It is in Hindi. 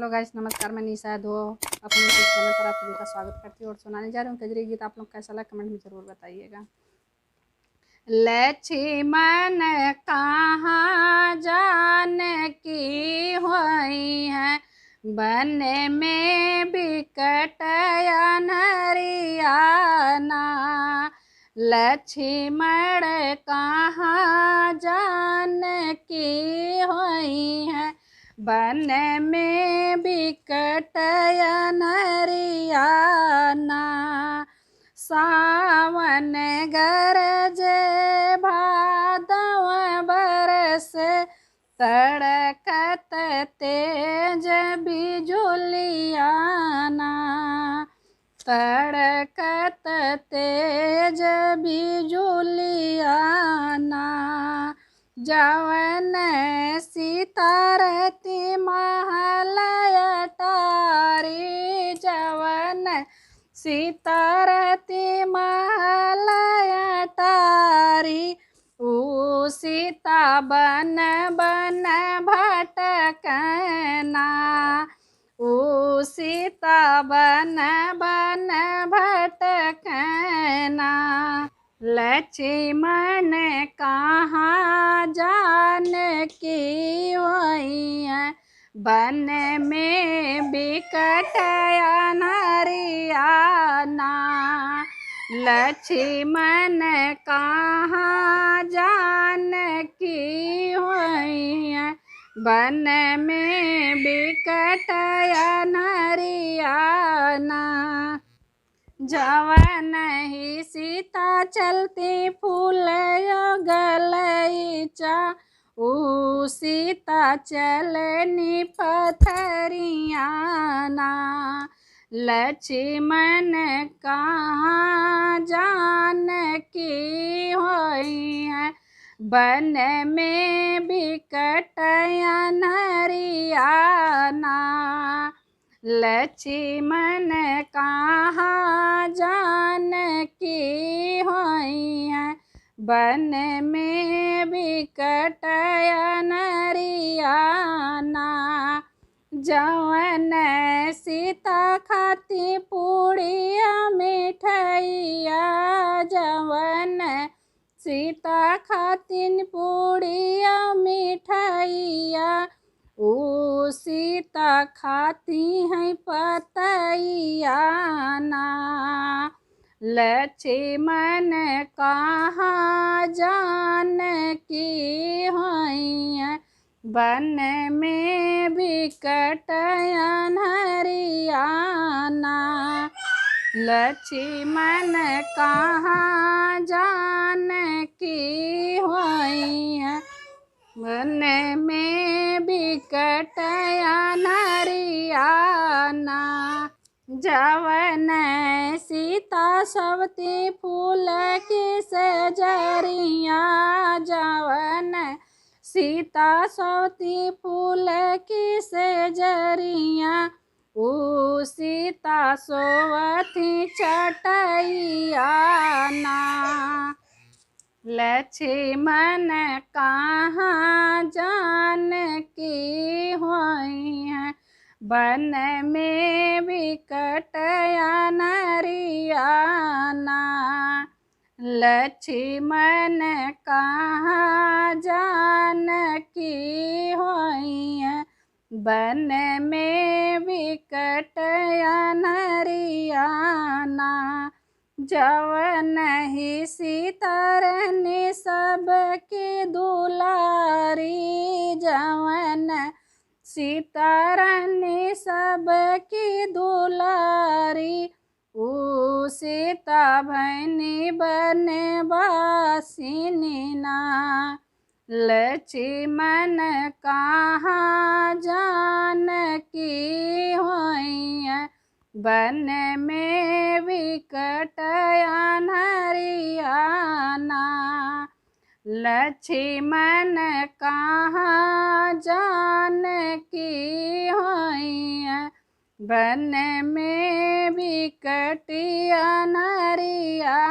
हेलो गाइस, नमस्कार। मैं निशा दो अपने यूट्यूब चैनल पर आप सभी का स्वागत करती हूँ और सुनाने जा रही हूँ कजरी गीत। आप लोग कैसा लगा कमेंट में ज़रूर बताइएगा। लक्ष्मण कहाँ जानकी हुई है, वन में बिकट अनहरियाना। लक्ष्मण कहाँ जानकी हुई है, वन में बिकट अनहरियाना। सावन गरजे भादव बरसे, तड़कत तेज बिजुलियाना। तड़कत तेज बिजुलियाना। जवन सीतारती महल अटारी, जवन सीतारती महल अटारी। ऊ सीता बन बन भटकना, ऊ सीता बन बन भटकना। लक्ष्मण कहाँ जानकी हुई है, वन में बिकट अनहरियाना। लक्ष्मण कहाँ जानकी हुई है, वन में बिकट अनहरियाना। जवन ही सीता चलती फूल गलैचा, ऊ सीता चलनी पथरियाना। लक्ष्मण कहाँ जानकी हुई है, वन में बिकट अनहरियाना। लक्ष्मण कहाँ जानकी हुई है, वन में बिकट अनहरियाना। जवन सीता खाती पूड़िया मिठाइया, जवन सीता खातिन पूड़िया मिठाइया। ऊ सीता खाती हैं पतैयाना। लक्ष्मण कहाँ जानकी हुई है, वन में बिकट अनहरियाना। लक्ष्मण कहाँ जानकी हुई है, वन में बिकट अनहरियाना। जवन सीता सवती फूल की सजरिया, जवन सीता सवती फूल की सजरिया। ऊ सीता सोवती चटैयाना। लक्ष्मण कहाँ जानकी हुई है, वन में बिकट अनहरियाना। लक्ष्मण कहाँ जानकी हुई है, वन में बिकट अनहरियाना। जवन ही सीता रहनी सबकी दुलारी, जवन सीता रहनी सबकी दुलारी। ऊ सीता भैनी बनवासिनीना। लक्ष्मण कहाँ जानकी हुई है, वन में बिकट अनहरियाना। लक्ष्मण कहाँ जानकी हुई है, वन में बिकट अनहरियाना।